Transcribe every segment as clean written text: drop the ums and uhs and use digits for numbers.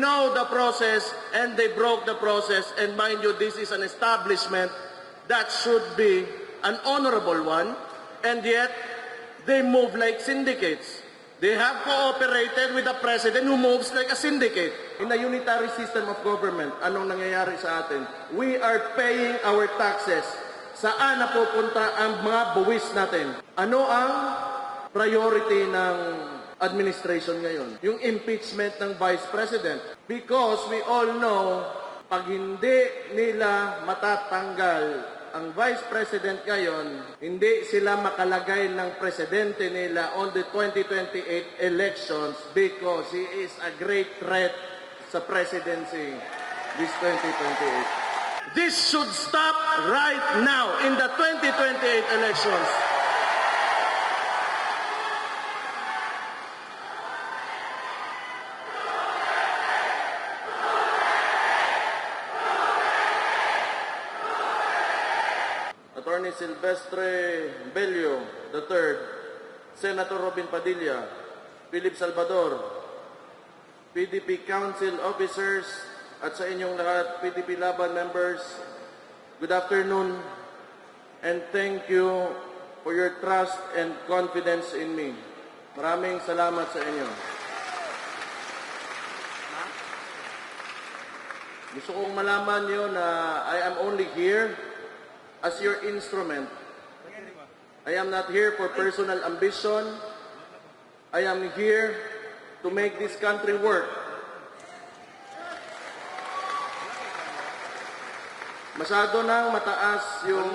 know the process and they broke the process. And mind you, this is an establishment that should be an honorable one. And yet, they move like syndicates. They have cooperated with the president who moves like a syndicate. In a unitary system of government, anong nangyayari sa atin? We are paying our taxes. Saan napupunta ang mga buwis natin? Ano ang priority ng administration ngayon? Yung impeachment ng Vice President. Because we all know, pag hindi nila matatanggal ang Vice President ngayon, hindi sila makalagay ng presidente nila on the 2028 elections because he is a great threat sa presidency this 2028. This should stop right now in the 2028 elections. Attorney Silvestre Bello III, Senator Robin Padilla, Philip Salvador, PDP Council Officers, at sa inyong lahat, PDP Laban members, good afternoon, and thank you for your trust and confidence in me. Maraming salamat sa inyo. Gusto kong malaman nyo na I am only here as your instrument. I am not here for personal ambition. I am here to make this country work. Masyado nang mataas yung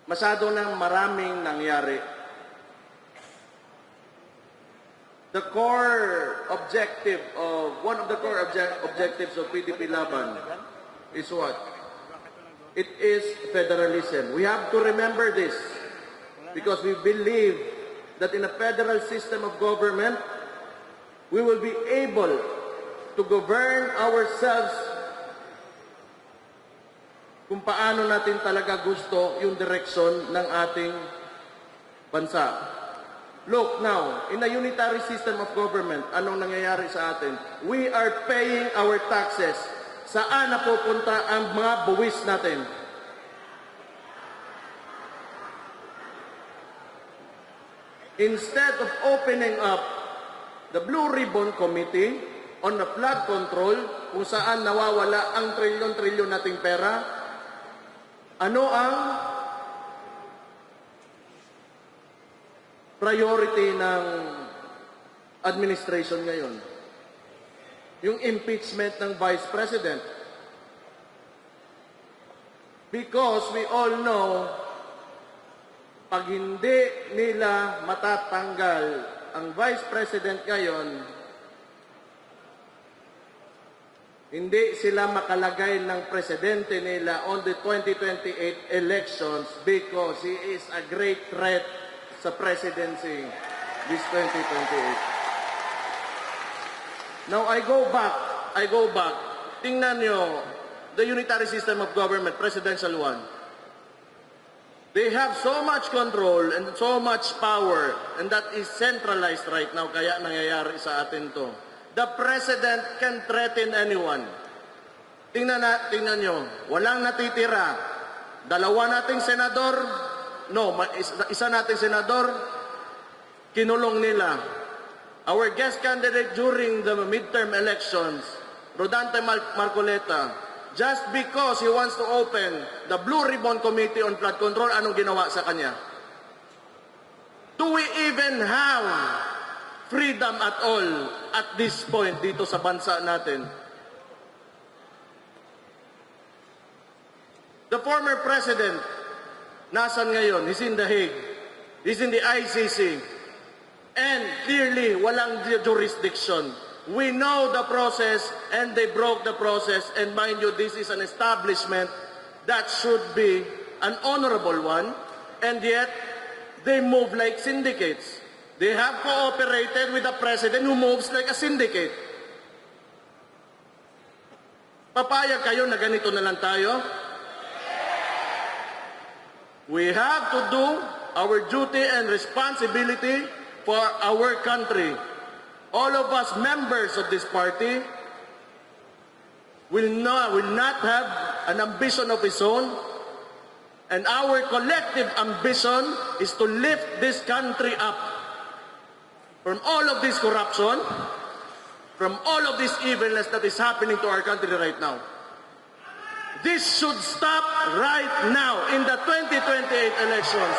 masyado nang maraming nangyari. The core objective of one of the core objectives of PDP Laban is what? It is federalism. We have to remember this because we believe that in a federal system of government, we will be able to govern ourselves kung paano natin talaga gusto yung direksyon ng ating bansa. Look now, in a unitary system of government, anong nangyayari sa atin? We are paying our taxes. Saan napupunta ang mga buwis natin? Instead of opening up the Blue Ribbon Committee on the flood control, kung saan nawawala ang trilyon-trilyon nating pera, ano ang priority ng administration ngayon? Yung impeachment ng Vice President. Because we all know, pag hindi nila matatanggal ang Vice President ngayon, hindi sila makalagay ng presidente nila on the 2028 elections because he is a great threat sa presidency this 2028. Now, I go back. Tingnan nyo, the unitary system of government, presidential one. They have so much control and so much power, and that is centralized right now, kaya nangyayari sa atin to. The president can threaten anyone. Tingnan nyo, walang natitira. Dalawa nating senador, isa nating senador, kinulong nila. Our guest candidate during the midterm elections, Rodante Marcoleta, just because he wants to open the Blue Ribbon Committee on Flood Control, anong ginawa sa kanya? Do we even have freedom at all at this point dito sa bansa natin? The former president, nasan ngayon? He's in The Hague. He's in the ICC. And clearly, walang jurisdiction. We know the process and they broke the process. And mind you, this is an establishment that should be an honorable one. And yet, they move like syndicates. They have cooperated with the president who moves like a syndicate. Papayag kayo na ganito na lang tayo? We have to do our duty and responsibility for our country. all of us members of this party will not have an ambition of his own, and our collective ambition is to lift this country up from all of this corruption, from all of this evilness that is happening to our country right now. This should stop right now in the 2028 elections.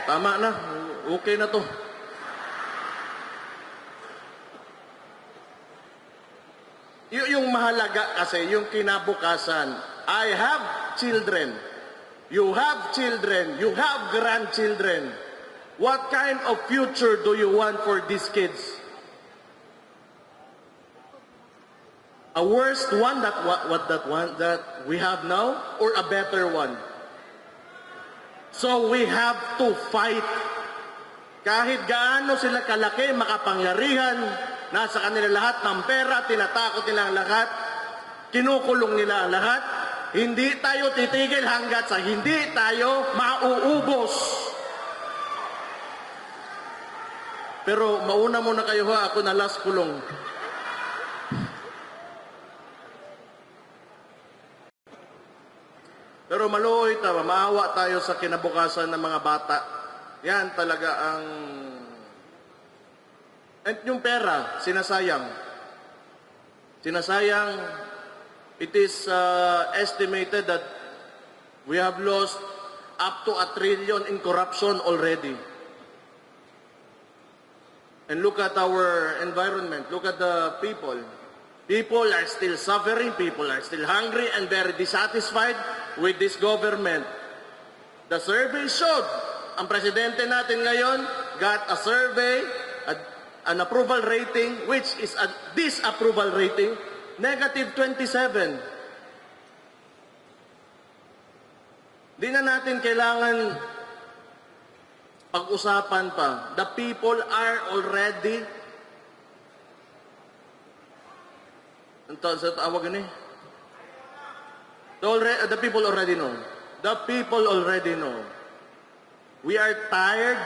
Tama na. Okay na to. Yung mahalaga kasi, yung kinabukasan. I have children. You have children. You have grandchildren. What kind of future do you want for these kids? A worst one that we have now, or a better one? So we have to fight. Kahit gaano sila kalaki, makapangyarihan, nasa kanila lahat ng pera, tinatakot nila ang lahat, kinukulong nila ang lahat, hindi tayo titigil hanggat sa hindi tayo mauubos. Pero mauna muna kayo ha, ako na last kulong. Pero maluoy tayo, maawa tayo sa kinabukasan ng mga bata. Yan talaga ang... At yung pera, sinasayang. Sinasayang, it is estimated that we have lost up to 1 trillion in corruption already. And look at our environment, look at the people. People are still suffering, people are still hungry and very dissatisfied with this government. The survey showed, ang presidente natin ngayon got a survey, an approval rating, which is a disapproval rating, negative 27. Di na natin kailangan pag-usapan pa. The people are already the people already know. The people already know. We are tired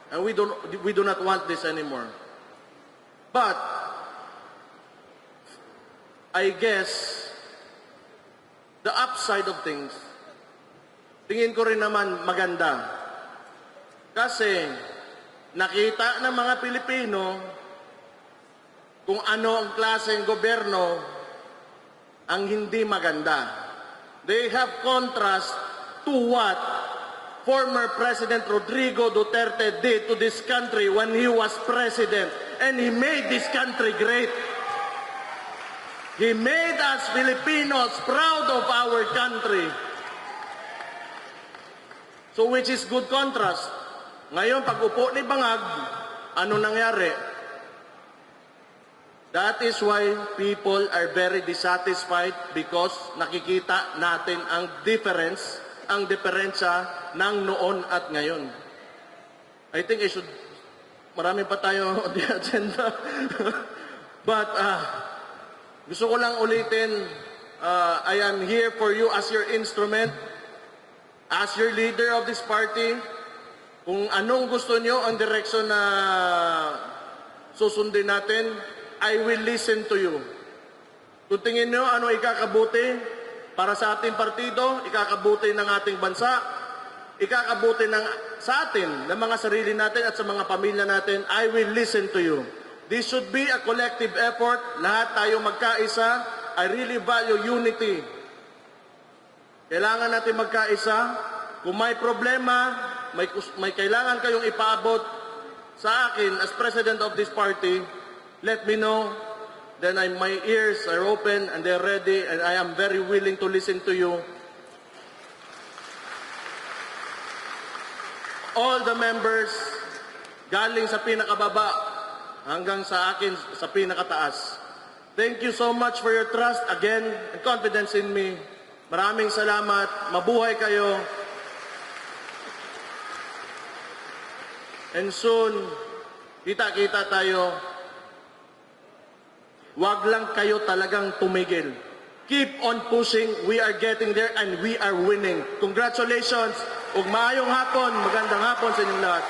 and we do not want this anymore. But I guess the upside of things, tingin ko rin naman maganda. Kasi nakita ng mga Pilipino kung ano ang klaseng gobyerno ang hindi maganda. They have contrast to what former President Rodrigo Duterte did to this country when he was president. And he made this country great. He made us Filipinos proud of our country. So which is good contrast. Ngayon, pag upo ni Bangag, ano nangyari? That is why people are very dissatisfied because nakikita natin ang difference, ang diferensya ng noon at ngayon. I think marami pa tayo on the agenda. But gusto ko lang ulitin, I am here for you as your instrument, as your leader of this party. Kung anong gusto nyo ang direksyon na susundin natin, I will listen to you. Kung tingin nyo ano ikakabuti para sa ating partido, ikakabuti ng ating bansa, ikakabuti sa atin, ng mga sarili natin at sa mga pamilya natin, I will listen to you. This should be a collective effort. Lahat tayo magkaisa. I really value unity. Kailangan natin magkaisa. Kung may problema, may kailangan kayong ipaabot sa akin as president of this party, let me know. Then my ears are open and they're ready and I am very willing to listen to you. All the members, galing sa pinakababa hanggang sa akin sa pinakataas. Thank you so much for your trust again and confidence in me. Maraming salamat. Mabuhay kayo. And soon, kita-kita tayo Wag lang kayo talagang tumigil. Keep on pushing. We are getting there and we are winning. Congratulations. Ug maayong hapon. Magandang hapon sa inyong lahat.